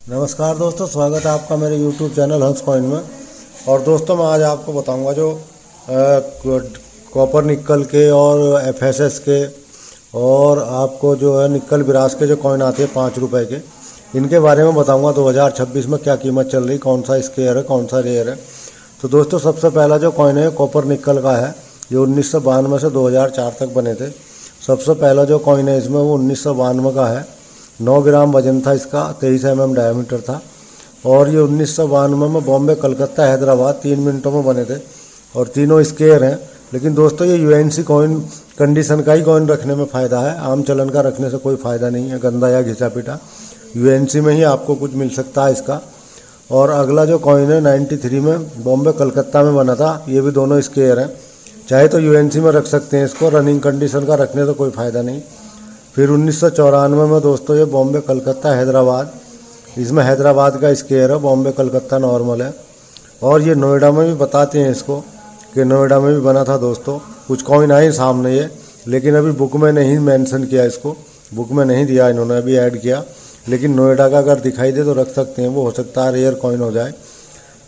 नमस्कार दोस्तों, स्वागत है आपका मेरे YouTube चैनल हंस कॉइन में। और दोस्तों मैं आज आपको बताऊंगा जो कॉपर निकल के और FSS के और आपको जो है निकल बिरास के जो कॉइन आते हैं 5 रुपए के, इनके बारे में बताऊंगा 2026 में क्या कीमत चल रही, कौन सा स्केयर है, कौन सा रेयर है। तो दोस्तों सबसे पहला जो कॉइन है कॉपर निकल का है। ये 1992 से 2004 तक बने थे। सबसे पहला जो कॉइन है इसमें वो 1992 का है। 9 ग्राम वजन था इसका, 23 mm डायमीटर था। और ये 1992 में बॉम्बे, कलकत्ता, हैदराबाद 3 मिनटों में बने थे और तीनों स्केयर हैं। लेकिन दोस्तों ये UNC कॉइन कंडीशन का ही कॉइन रखने में फ़ायदा है, आम चलन का रखने से कोई फ़ायदा नहीं है, गंदा या घिसा पिटा। UNC में ही आपको कुछ मिल सकता है इसका। और अगला जो कॉइन है 93 में बॉम्बे, कलकत्ता में बना था। ये भी दोनों स्केयर हैं, चाहे तो UNC में रख सकते हैं इसको, रनिंग कंडीशन का रखने से कोई फ़ायदा नहीं। फिर 1994 में दोस्तों ये बॉम्बे, कलकत्ता, हैदराबाद, इसमें हैदराबाद का स्केयर है, बॉम्बे कलकत्ता नॉर्मल है। और ये नोएडा में भी बताते हैं इसको कि नोएडा में भी बना था दोस्तों। कुछ कॉइन आए सामने ये, लेकिन अभी बुक में नहीं मेंशन किया इसको, बुक में नहीं दिया इन्होंने, अभी ऐड किया। लेकिन नोएडा का अगर दिखाई दे तो रख सकते हैं, वो हो सकता है रेयर कॉइन हो जाए।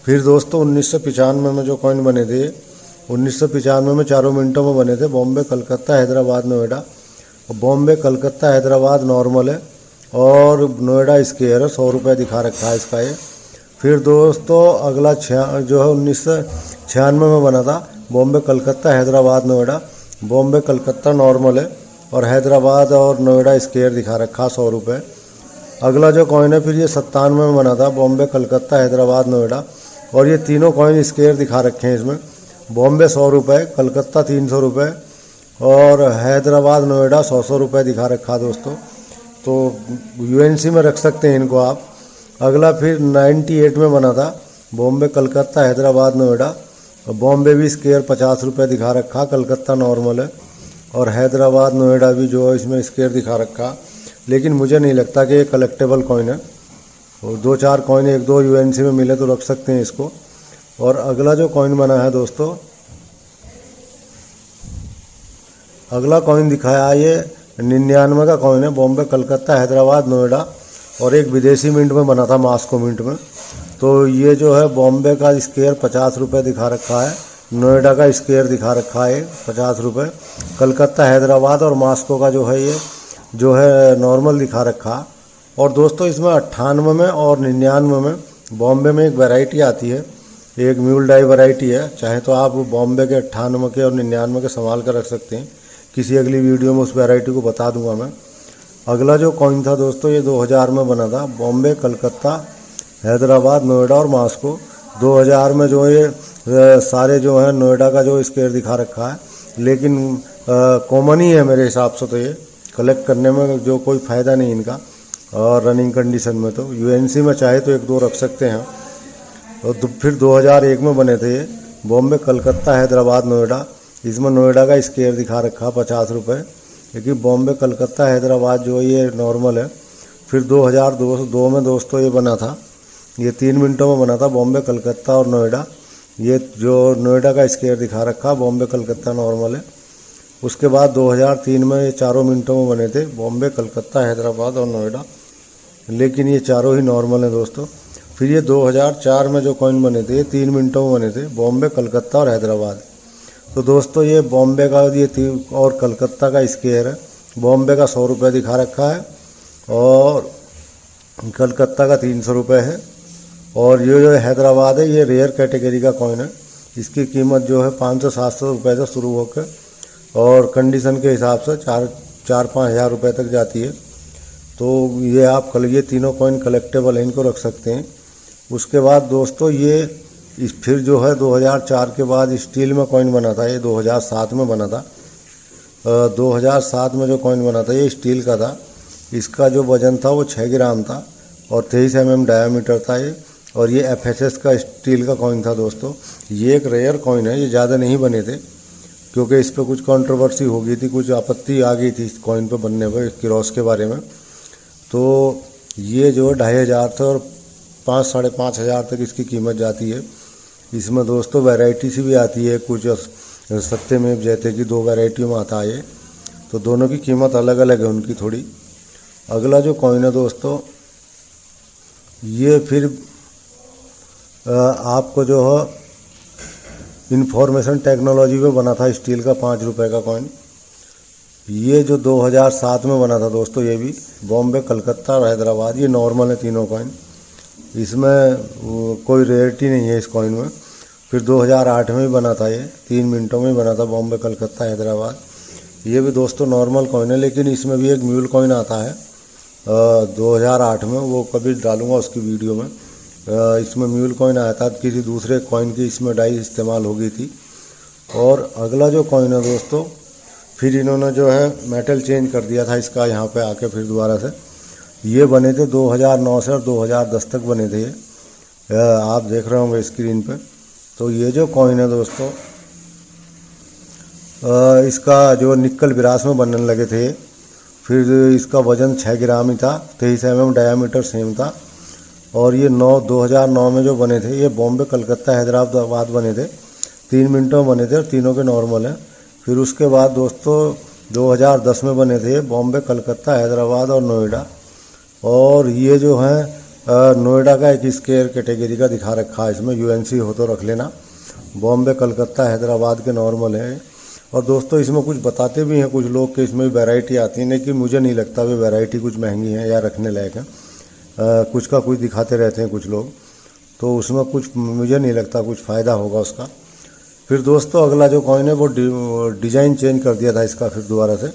फिर दोस्तों 1995 में जो कॉइन बने थे, 1995 में 4 मिनटों में बने थे, बॉम्बे, कलकत्ता, हैदराबाद, नोएडा। बॉम्बे, कलकत्ता, हैदराबाद नॉर्मल है और नोएडा स्केयर है। 100 रुपये दिखा रखा है इसका ये। फिर दोस्तों अगला जो है 1996 में बना था, बॉम्बे, कलकत्ता, हैदराबाद, नोएडा। बॉम्बे, कलकत्ता नॉर्मल है और हैदराबाद और नोएडा स्केयर दिखा रखा 100 रुपये। अगला जो कॉइन है फिर ये 97 में बना था, बॉम्बे, कलकत्ता, हैदराबाद, नोएडा। और ये तीनों कॉइन स्केयर दिखा रखे हैं इसमें। बॉम्बे 100 रुपये, कलकत्ता 300 रुपये और हैदराबाद, नोएडा 100 रुपये दिखा रखा दोस्तों। तो UNC में रख सकते हैं इनको आप। अगला फिर 98 में बना था, बॉम्बे, कलकत्ता, हैदराबाद, नोएडा। बॉम्बे भी स्केयर 50 रुपये दिखा रखा, कलकत्ता नॉर्मल है और हैदराबाद, नोएडा भी जो है इसमें स्केयर दिखा रखा। लेकिन मुझे नहीं लगता कि ये कलेक्टेबल कॉइन है। और 2-4 कॉइन 1-2 UNC में मिले तो रख सकते हैं इसको। और अगला जो कॉइन बना है दोस्तों, अगला कॉइन दिखाया ये 99 का कॉइन है, बॉम्बे, कलकत्ता, हैदराबाद, नोएडा। और एक विदेशी मिंट में बना था, मास्को मिंट में। तो ये जो है बॉम्बे का स्केयर 50 रुपये दिखा रखा है, नोएडा का स्केयर दिखा रखा है 50 रुपये, कलकत्ता, हैदराबाद और मास्को का जो है ये जो है नॉर्मल दिखा रखा। और दोस्तों इसमें 98 में और 99 में बॉम्बे में एक वैरायटी आती है, एक म्यूल डाई वैरायटी है। चाहे तो आप बॉम्बे के 98 के और 99 के संभाल कर रख सकते हैं, किसी अगली वीडियो में उस वैरायटी को बता दूंगा मैं। अगला जो कॉइन था दोस्तों ये 2000 में बना था, बॉम्बे, कलकत्ता, हैदराबाद, नोएडा और मास्को। 2000 में जो ये सारे जो है नोएडा का जो स्केयर दिखा रखा है, लेकिन कॉमन ही है मेरे हिसाब से। तो ये कलेक्ट करने में जो कोई फ़ायदा नहीं इनका, और रनिंग कंडीशन में तो UNC में चाहे तो 1-2 रख सकते हैं। और फिर 2001 में बने थे ये, बॉम्बे, कलकत्ता, हैदराबाद, नोएडा। इसमें नोएडा का स्केयर दिखा रखा 50 रुपये, क्योंकि बॉम्बे, कलकत्ता, हैदराबाद जो ये नॉर्मल है। फिर 2002 में दोस्तों ये बना था, ये 3 मिनटों में बना था, बॉम्बे, कलकत्ता और नोएडा। ये जो नोएडा का स्केयर दिखा रखा, बॉम्बे, कलकत्ता नॉर्मल है। उसके बाद 2003 में ये 4 मिनटों में बने थे, बॉम्बे, कलकत्ता, हैदराबाद और नोएडा। लेकिन ये चारों ही नॉर्मल हैं दोस्तों। फिर ये 2004 में जो कॉइन बने थे, ये 3 मिनटों में बने थे, बॉम्बे, कलकत्ता और हैदराबाद। तो दोस्तों ये बॉम्बे का ये और कलकत्ता का स्केयर है। बॉम्बे का 100 रुपये दिखा रखा है और कलकत्ता का 300 रुपये है। और ये जो हैदराबाद है ये रेयर कैटेगरी का कॉइन है। इसकी कीमत जो है 500-700 रुपये से शुरू होकर और कंडीशन के हिसाब से 4-5 हज़ार रुपये तक जाती है। तो ये आप ये तीनों कॉइन कलेक्टेबल है, इनको रख सकते हैं। उसके बाद दोस्तों ये फिर जो है 2004 के बाद स्टील में कॉइन बना था, ये 2007 में बना था। 2007 में जो कॉइन बना था ये स्टील का था। इसका जो वज़न था वो 6 ग्राम था और 23 mm डायामीटर था ये। और ये FSS का स्टील का कॉइन था दोस्तों। ये एक रेयर कॉइन है, ये ज़्यादा नहीं बने थे क्योंकि इस पर कुछ कंट्रोवर्सी हो गई थी, कुछ आपत्ति आ गई थी इस कॉइन पर बनने पर, क्रॉस के बारे में। तो ये जो 2500 थे और 5-5.5 हज़ार तक इसकी कीमत जाती है। इसमें दोस्तों वैरायटी सी भी आती है, कुछ सत्यमेव जयते की 2 वैरायटियों में आता है। तो दोनों की कीमत अलग अलग है उनकी थोड़ी। अगला जो कॉइन है दोस्तों ये फिर आपको जो है इंफॉर्मेशन टेक्नोलॉजी में बना था स्टील का 5 रुपए का कॉइन। ये जो 2007 में बना था दोस्तों, ये भी बॉम्बे, कलकत्ता और हैदराबाद, ये नॉर्मल है तीनों कॉइन, इसमें कोई रेयरिटी नहीं है इस कॉइन में। फिर 2008 में भी बना था, ये 3 मिनटों में बना था, बॉम्बे, कलकत्ता, हैदराबाद। ये भी दोस्तों नॉर्मल कॉइन है, लेकिन इसमें भी एक म्यूल कॉइन आता है 2008 में, वो कभी डालूंगा उसकी वीडियो में। इसमें म्यूल कॉइन आया था, किसी दूसरे कॉइन की इसमें डाई इस्तेमाल हो गई थी। और अगला जो कॉइन है दोस्तों, फिर इन्होंने जो है मेटल चेंज कर दिया था इसका यहाँ पे आके फिर दोबारा से। ये बने थे 2009 से और 2010 तक बने थे ये, आप देख रहे होंगे स्क्रीन पे। तो ये जो कॉइन है दोस्तों, इसका जो निक्कल ब्रास में बनने लगे थे, फिर इसका वजन 6 ग्राम ही था, 23 mm डायामीटर सेम था। और ये 2009 में जो बने थे, ये बॉम्बे, कलकत्ता, हैदराबाद बने थे, 3 मिनटों में बने थे और तीनों के नॉर्मल हैं। फिर उसके बाद दोस्तों 2010 में बने थे बॉम्बे, कलकत्ता, हैदराबाद और नोएडा। और ये जो है नोएडा का एक स्क्वायर कैटेगरी का दिखा रखा है इसमें, यूएनसी हो तो रख लेना। बॉम्बे, कलकत्ता, हैदराबाद के नॉर्मल है। और दोस्तों इसमें कुछ बताते भी हैं कुछ लोग कि इसमें वैरायटी आती है, लेकिन मुझे नहीं लगता वे वैरायटी कुछ महंगी है या रखने लायक है। कुछ का कुछ दिखाते रहते हैं कुछ लोग, तो उसमें कुछ मुझे नहीं लगता कुछ फ़ायदा होगा उसका। फिर दोस्तों अगला जो कॉइन है वो डिज़ाइन चेंज कर दिया था इसका फिर दोबारा से।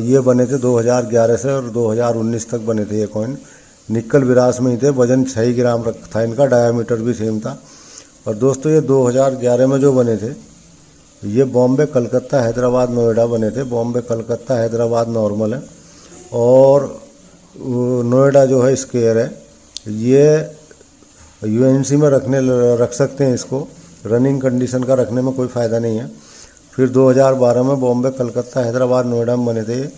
ये बने थे 2011 से और 2019 तक बने थे ये कॉइन, निक्कल ब्रास में ही थे, वजन 6 ग्राम था इनका, डायामीटर भी सेम था। और दोस्तों ये 2011 में जो बने थे, ये बॉम्बे, कलकत्ता, हैदराबाद, नोएडा बने थे। बॉम्बे, कलकत्ता, हैदराबाद नॉर्मल है और नोएडा जो है स्क्वायर है। ये यूएनसी में रख सकते हैं इसको, रनिंग कंडीशन का रखने में कोई फ़ायदा नहीं है। फिर 2012 में बॉम्बे, कलकत्ता, हैदराबाद, नोएडा में बने थे।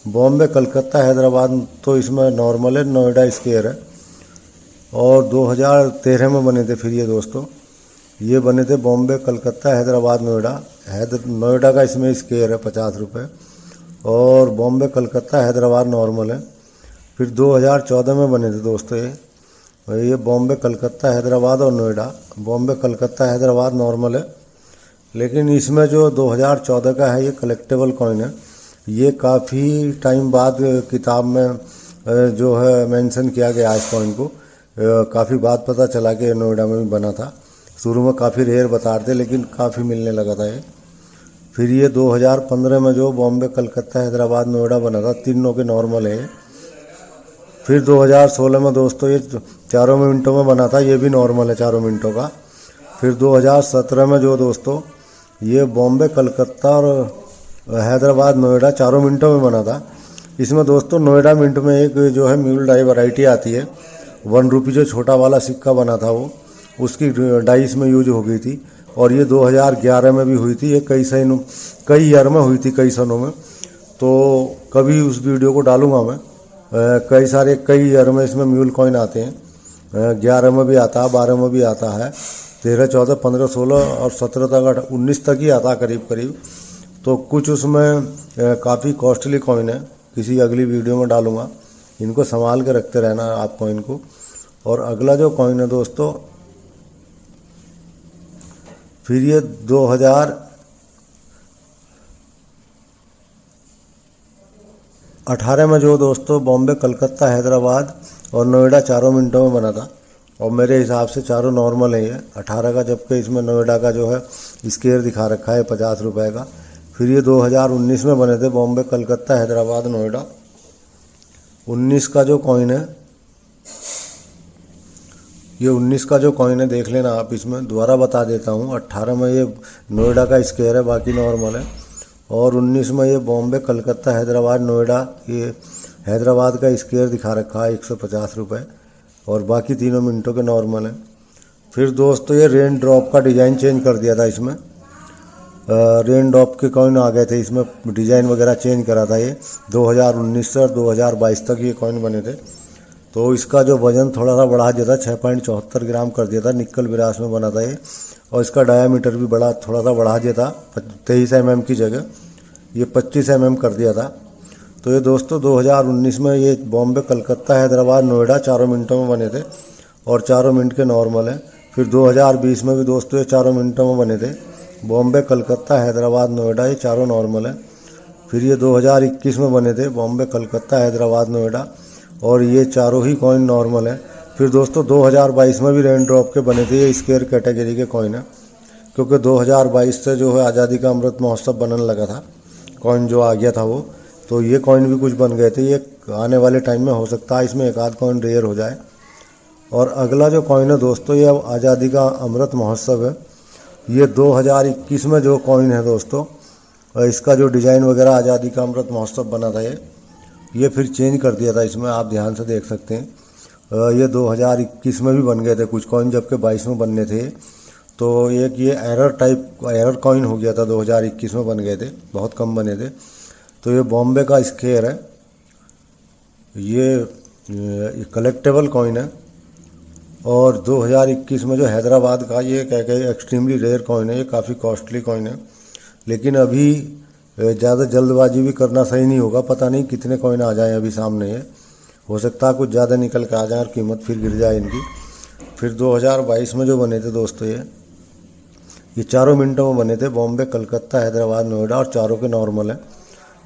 बॉम्बे, कलकत्ता, हैदराबाद तो इसमें नॉर्मल है, नोएडा स्क्वायर है। और 2013 में बने थे फिर ये दोस्तों, ये बने थे बॉम्बे, कलकत्ता, हैदराबाद, नोएडा। नोएडा का इसमें स्क्वायर है 50 रुपये और बॉम्बे, कलकत्ता, हैदराबाद नॉर्मल है। फिर 2014 में बने थे दोस्तों ये बॉम्बे, कलकत्ता, हैदराबाद और नोएडा। बॉम्बे, कलकत्ता, हैदराबाद नॉर्मल है, लेकिन इसमें जो 2014 का है ये कलेक्टेबल कॉइन है। ये काफ़ी टाइम बाद किताब में जो है मेंशन किया गया इस कॉइन को, काफ़ी बाद पता चला कि नोएडा में भी बना था। शुरू में काफ़ी रेयर बता रहे थे, लेकिन काफ़ी मिलने लगा था ये। फिर ये 2015 में जो बॉम्बे, कलकत्ता, हैदराबाद, नोएडा बना था, तीनों के नॉर्मल है। फिर 2016 में दोस्तों ये 4 मिनटों में बना था, ये भी नॉर्मल है 4 मिनटों का। फिर 2017 में जो दोस्तों ये बॉम्बे, कलकत्ता और हैदराबाद, नोएडा 4 मिनटों में बना था। इसमें दोस्तों नोएडा मिनट में एक जो है म्यूल डाई वैरायटी आती है, 1 रुपये जो छोटा वाला सिक्का बना था वो, उसकी डाई इसमें यूज हो गई थी। और ये 2011 में भी हुई थी, ये कई ईयर में हुई थी, कई सनों में। तो कभी उस वीडियो को डालूंगा मैं। कई ईयर में इसमें म्यूल कॉइन आते हैं, 11 में भी आता है, 12 में भी आता है, 13, 14, 15, 16 और 17 तक, 19 तक ही आता है करीब करीब। तो कुछ उसमें काफ़ी कॉस्टली कॉइन है, किसी अगली वीडियो में डालूंगा। इनको संभाल के रखते रहना आप कॉइन को। और अगला जो कॉइन है दोस्तों, फिर ये 2018 में जो दोस्तों बॉम्बे, कलकत्ता, हैदराबाद और नोएडा 4 मिनटों में बना था, और मेरे हिसाब से चारों नॉर्मल है ये 18 का, जबकि इसमें नोएडा का जो है स्क्वायर दिखा रखा है 50 रुपये का। फिर ये 2019 में बने थे बॉम्बे, कलकत्ता, हैदराबाद, नोएडा। 19 का जो कॉइन है, ये 19 का जो कॉइन है देख लेना आप, इसमें दोबारा बता देता हूँ। 18 में ये नोएडा का स्क्वायर है, बाकी नॉर्मल है। और 19 में ये बॉम्बे, कलकत्ता, हैदराबाद, नोएडा, ये हैदराबाद का स्क्वायर दिखा रखा है 150 रुपये और बाकी तीनों मिनटों के नॉर्मल हैं। फिर दोस्तों ये रेन ड्रॉप का डिज़ाइन चेंज कर दिया था इसमें, रेन ड्रॉप के कॉइन आ गए थे इसमें, डिज़ाइन वगैरह चेंज करा था ये 2019 से और 2022 तक ये कॉइन बने थे। तो इसका जो वजन थोड़ा सा बढ़ा दिया था, 6.74 ग्राम कर दिया था, निक्कल ब्रास में बना था ये। और इसका डायामीटर भी थोड़ा सा बढ़ा दिया था, 23 mm की जगह ये 25 mm कर दिया था। तो तो ये दोस्तों 2019 में ये बॉम्बे, कलकत्ता, हैदराबाद, नोएडा चारों मिनटों में बने थे और चारों मिनट के नॉर्मल है। फिर 2020 में भी दोस्तों ये चारों मिनटों में बने थे। बॉम्बे, कलकत्ता, हैदराबाद, नोएडा ये चारों नॉर्मल है। फिर ये 2021 में बने थे, बॉम्बे, कलकत्ता, हैदराबाद, नोएडा, और ये चारों ही कॉइन नॉर्मल है। फिर दोस्तों 2022 में भी रेन ड्रॉप के बने थे, ये स्क्वायर कैटेगरी के कॉइन है, क्योंकि 2022 से जो है आज़ादी का अमृत महोत्सव बनने लगा था, कॉइन जो आ गया था वो, तो ये कॉइन भी कुछ बन गए थे। ये आने वाले टाइम में हो सकता है इसमें एक आध कॉइन रेयर हो जाए। और अगला जो कॉइन है दोस्तों, ये अब आज़ादी का अमृत महोत्सव है। ये 2021 में जो कॉइन है दोस्तों, इसका जो डिज़ाइन वगैरह आज़ादी का अमृत महोत्सव बना था ये फिर चेंज कर दिया था इसमें, आप ध्यान से देख सकते हैं। ये 2021 में भी बन गए थे कुछ कॉइन, जबकि 22 में बनने थे। तो एक ये एरर कॉइन हो गया था, 2021 में बन गए थे, बहुत कम बने थे। तो ये बॉम्बे का स्क्वायर है, ये कलेक्टेबल कॉइन है। और 2021 में जो हैदराबाद का ये क्या एक्सट्रीमली रेयर कॉइन है, ये काफ़ी कॉस्टली कॉइन है। लेकिन अभी ज़्यादा जल्दबाजी भी करना सही नहीं होगा, पता नहीं कितने कॉइन आ जाएं अभी सामने। ये हो सकता है कुछ ज़्यादा निकल के आ जाए और कीमत फिर गिर जाए इनकी। फिर 2022 में जो बने थे दोस्तों, ये चारों मिनटों में बने थे, बॉम्बे, कलकत्ता, हैदराबाद, नोएडा, और चारों के नॉर्मल है।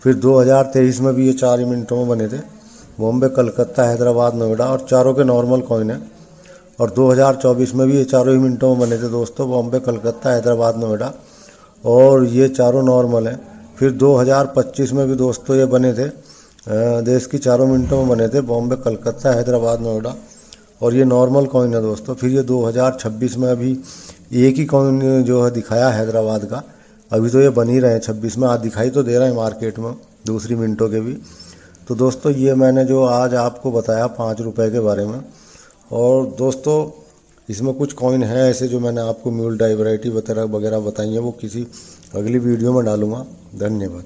फिर 2023 में भी ये 4 ही मिनटों में बने थे, बॉम्बे, कलकत्ता, हैदराबाद, नोएडा, और चारों के नॉर्मल कॉइन है। और 2024 में भी ये चारों ही मिनटों में बने थे दोस्तों, बॉम्बे, कलकत्ता, हैदराबाद, नोएडा, और ये चारों नॉर्मल है। फिर 2025 में भी दोस्तों ये बने थे, देश की चारों मिनटों में बने थे, बॉम्बे, कलकत्ता, हैदराबाद, नोएडा, और ये नॉर्मल कॉइन है दोस्तों। फिर ये 2026 में अभी एक ही कॉइन जो है दिखाया हैदराबाद का, अभी तो ये बन ही रहे हैं 26 में, आज दिखाई तो दे रहे हैं मार्केट में दूसरी मिनटों के भी। तो दोस्तों ये मैंने जो आज आपको बताया 5 रुपये के बारे में। और दोस्तों इसमें कुछ कॉइन है ऐसे जो मैंने आपको म्यूल डाई वैरायटी वगैरह बताई है, वो किसी अगली वीडियो में डालूंगा। धन्यवाद।